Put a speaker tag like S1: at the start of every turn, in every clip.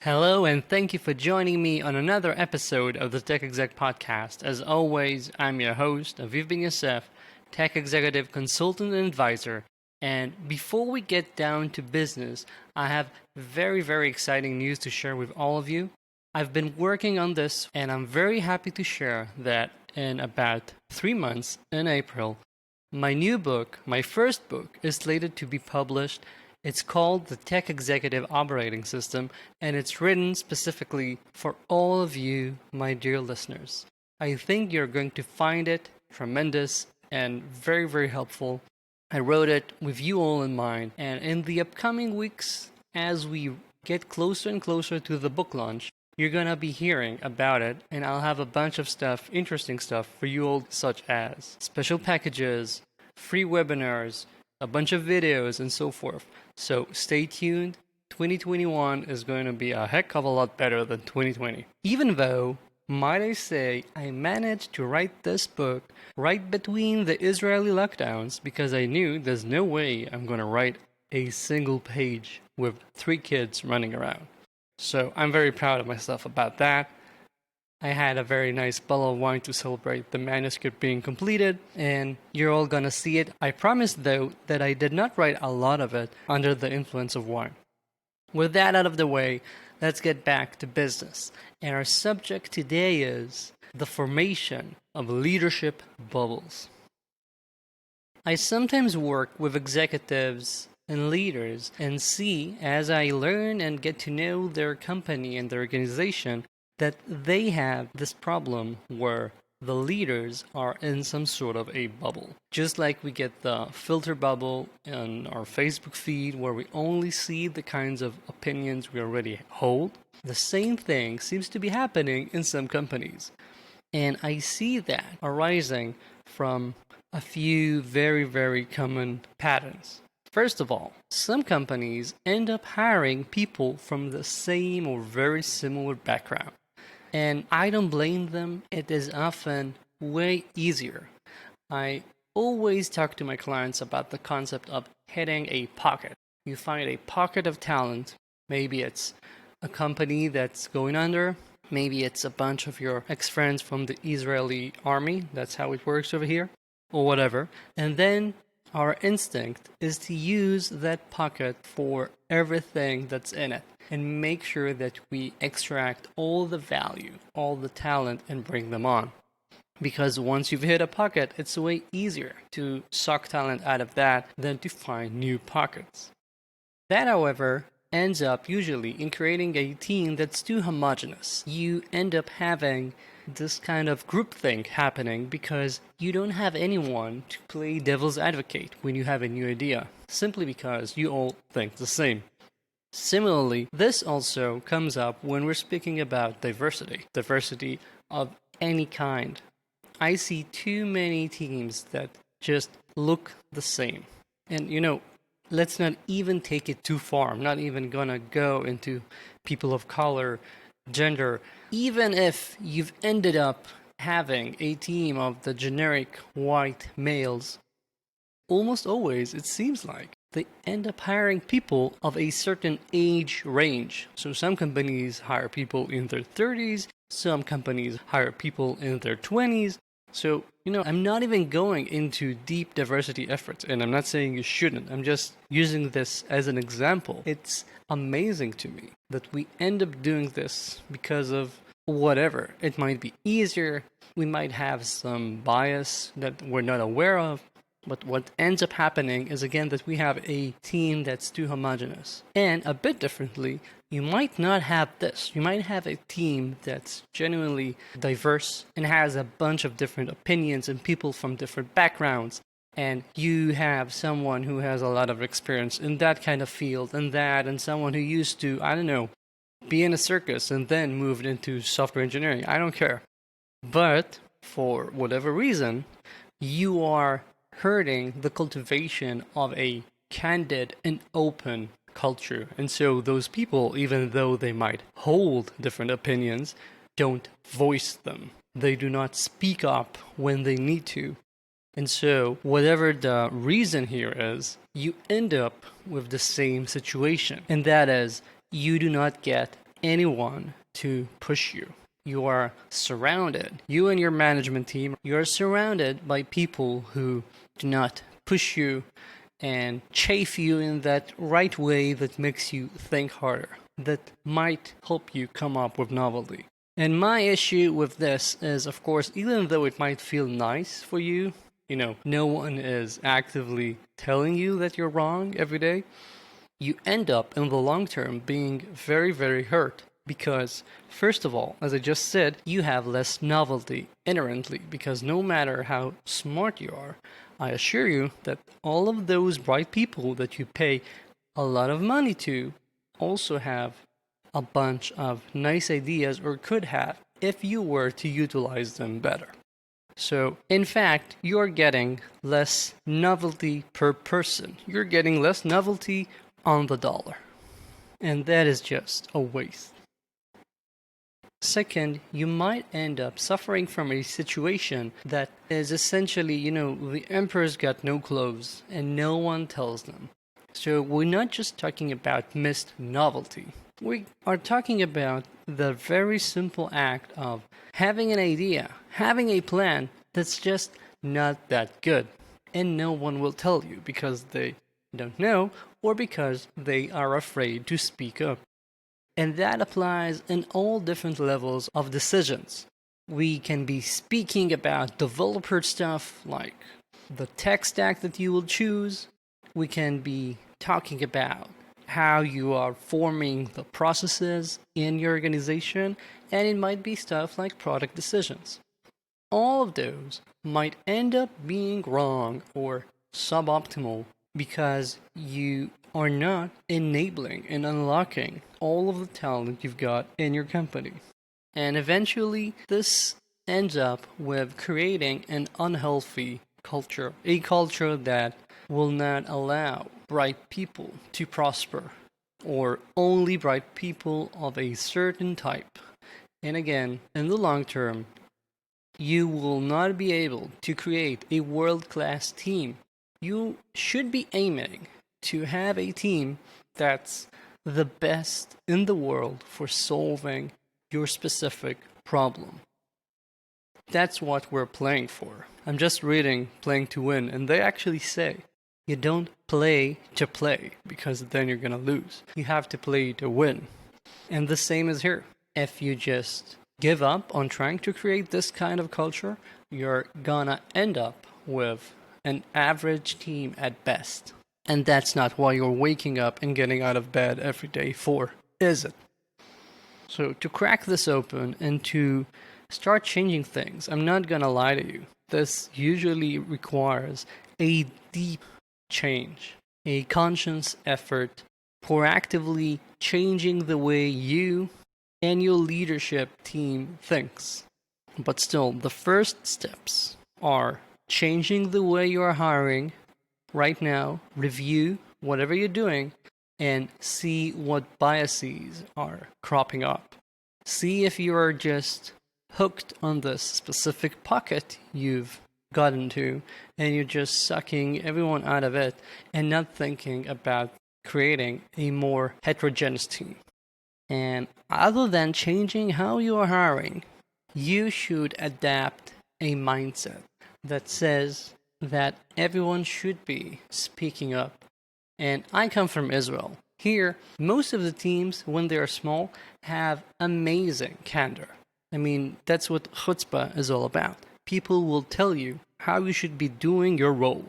S1: Hello, and thank you for joining me on another episode of the Tech Exec podcast. As always, I'm your host, Aviv Ben-Yosef, Tech Executive Consultant and Advisor. And before we get down to business, I have very exciting news to share with all of you. I've been working on this, and I'm very happy to share that in about 3 months, in April, my new book, my first book, is slated to be published. It's called the Tech Executive Operating System, and it's written specifically for all of you, my dear listeners. I think you're going to find it tremendous and very helpful. I wrote it with you all in mind, and in the upcoming weeks, as we get closer and closer to the book launch, you're gonna be hearing about it, and I'll have a bunch of stuff, interesting stuff for you all, such as special packages, free webinars, a bunch of videos, and so forth. So stay tuned. 2021 is going to be a heck of a lot better than 2020. Even though, might I say, I managed to write this book right between the Israeli lockdowns because I knew there's no way I'm going to write a single page with 3 kids running around. So I'm very proud of myself about that. I had a very nice bottle of wine to celebrate the manuscript being completed, and you're all gonna see it. I promise, though, that I did not write a lot of it under the influence of wine. With that out of the way, let's get back to business. And our subject today is the formation of leadership bubbles. I sometimes work with executives and leaders and see, as I learn and get to know their company and their organization, that they have this problem where the leaders are in some sort of a bubble. Just like we get the filter bubble in our Facebook feed where we only see the kinds of opinions we already hold, the same thing seems to be happening in some companies. And I see that arising from a few very common patterns. First of all, some companies end up hiring people from the same or very similar background. And I don't blame them. It is often way easier. I always talk to my clients about the concept of hitting a pocket. You find a pocket of talent. Maybe it's a company that's going under. Maybe it's a bunch of your ex-friends from the Israeli army. That's how it works over here. Or whatever. And then our instinct is to use that pocket for everything that's in it and make sure that we extract all the value, all the talent, and bring them on. Because once you've hit a pocket, it's way easier to suck talent out of that than to find new pockets. That, however, ends up usually in creating a team that's too homogeneous. You end up having this kind of groupthink happening because you don't have anyone to play devil's advocate when you have a new idea, simply because you all think the same. Similarly, this also comes up when we're speaking about diversity of any kind. I see too many teams that just look the same. And let's not even take it too far. I'm not even gonna go into people of color, gender. Even if you've ended up having a team of the generic white males, almost always, it seems like, they end up hiring people of a certain age range. So some companies hire people in their 30s, some companies hire people in their 20s. So, I'm not even going into deep diversity efforts, and I'm not saying you shouldn't. I'm just using this as an example. It's amazing to me that we end up doing this because of whatever. It might be easier. We might have some bias that we're not aware of. But what ends up happening is, again, that we have a team that's too homogeneous. And a bit differently, you might not have this. You might have a team that's genuinely diverse and has a bunch of different opinions and people from different backgrounds. And you have someone who has a lot of experience in that kind of field and someone who used to, be in a circus and then moved into software engineering. I don't care. But for whatever reason, you are hurting the cultivation of a candid and open culture. And so those people, even though they might hold different opinions, don't voice them. They do not speak up when they need to. And so, whatever the reason here is, you end up with the same situation. And that is, you do not get anyone to push you. You are surrounded, you and your management team, you are surrounded by people who do not push you and chafe you in that right way that makes you think harder, that might help you come up with novelty. And my issue with this is, of course, even though it might feel nice for you, no one is actively telling you that you're wrong every day, you end up in the long term being very, very hurt. Because, first of all, as I just said, you have less novelty inherently, because no matter how smart you are, I assure you that all of those bright people that you pay a lot of money to also have a bunch of nice ideas, or could have, if you were to utilize them better. So, in fact, you're getting less novelty per person. You're getting less novelty on the dollar. And that is just a waste. Second, you might end up suffering from a situation that is essentially, the emperor's got no clothes and no one tells them. So we're not just talking about missed novelty. We are talking about the very simple act of having an idea, having a plan that's just not that good. And no one will tell you because they don't know or because they are afraid to speak up. And that applies in all different levels of decisions. We can be speaking about developer stuff like the tech stack that you will choose. We can be talking about how you are forming the processes in your organization, and it might be stuff like product decisions. All of those might end up being wrong or suboptimal because you are not enabling and unlocking all of the talent you've got in your company. And eventually, this ends up with creating an unhealthy culture, a culture that will not allow bright people to prosper, or only bright people of a certain type. And again, in the long term, you will not be able to create a world-class team. You should be aiming to have a team that's the best in the world for solving your specific problem. That's what we're playing for. I'm just reading Playing to Win, and they actually say you don't play to play, because then you're gonna lose. You have to play to win. And the same is here. If you just give up on trying to create this kind of culture, you're gonna end up with an average team at best. And that's not why you're waking up and getting out of bed every day for, is it? So to crack this open and to start changing things, I'm not gonna lie to you, this usually requires a deep change, a conscious effort, proactively changing the way you and your leadership team thinks. But still, the first steps are changing the way you are hiring right now, review whatever you're doing, and see what biases are cropping up. See if you are just hooked on this specific pocket you've gotten to, and you're just sucking everyone out of it and not thinking about creating a more heterogeneous team. And other than changing how you are hiring, you should adapt a mindset that says that everyone should be speaking up. And I come from Israel. Here, most of the teams, when they are small, have amazing candor. I mean, that's what chutzpah is all about. People will tell you how you should be doing your role.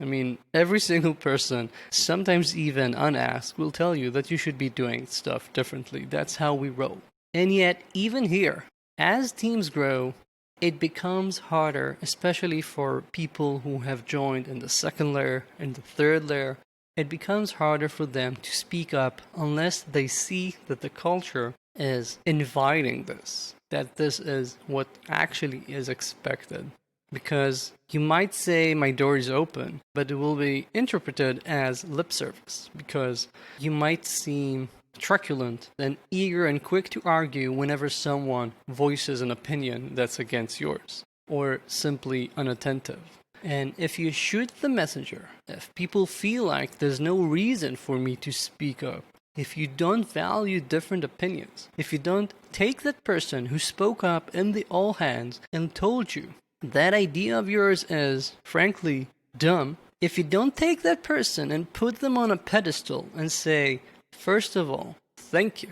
S1: I mean, every single person, sometimes even unasked, will tell you that you should be doing stuff differently. That's how we roll. And yet, even here, as teams grow, it becomes harder, especially for people who have joined in the second layer and the third layer. It becomes harder for them to speak up unless they see that the culture is inviting this, that this is what actually is expected. Because you might say my door is open, but it will be interpreted as lip service, because you might seem truculent and eager and quick to argue whenever someone voices an opinion that's against yours, or simply unattentive. And if you shoot the messenger, if people feel like there's no reason for me to speak up, if you don't value different opinions, if you don't take that person who spoke up in the all hands and told you that idea of yours is, frankly, dumb, if you don't take that person and put them on a pedestal and say, first of all, thank you,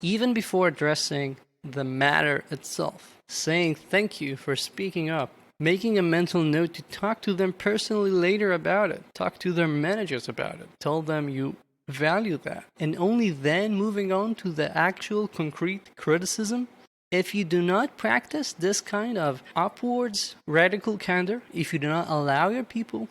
S1: even before addressing the matter itself, saying thank you for speaking up, making a mental note to talk to them personally later about it, talk to their managers about it, tell them you value that, and only then moving on to the actual concrete criticism. If you do not practice this kind of upwards radical candor, if you do not allow your people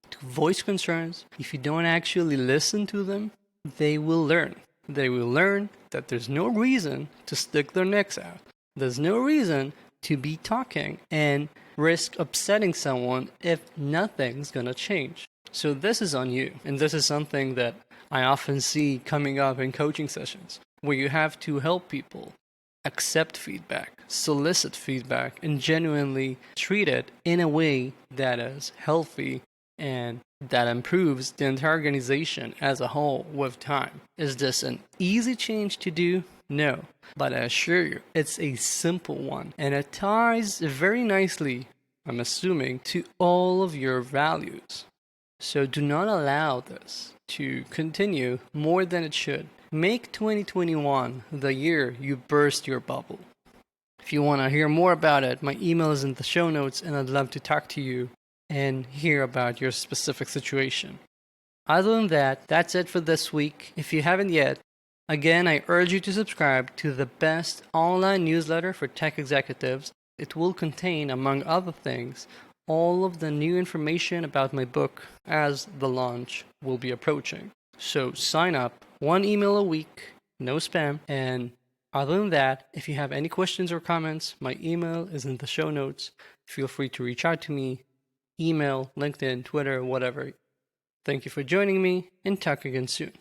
S1: to voice concerns, if you don't actually listen to them, they will learn. They will learn that there's no reason to stick their necks out. There's no reason to be talking and risk upsetting someone if nothing's gonna change. So this is on you, and this is something that I often see coming up in coaching sessions, where you have to help people accept feedback, solicit feedback, and genuinely treat it in a way that is healthy and that improves the entire organization as a whole with time. Is this an easy change to do? No. But I assure you, it's a simple one, and it ties very nicely, I'm assuming, to all of your values. So do not allow this to continue more than it should. Make 2021 the year you burst your bubble. If you want to hear more about it, my email is in the show notes, and I'd love to talk to you and hear about your specific situation. Other than that, that's it for this week. If you haven't yet, again, I urge you to subscribe to the best online newsletter for tech executives. It will contain, among other things, all of the new information about my book as the launch will be approaching. So sign up, 1 email a week, no spam, and other than that, if you have any questions or comments, my email is in the show notes. Feel free to reach out to me, email, LinkedIn, Twitter, whatever. Thank you for joining me, and talk again soon.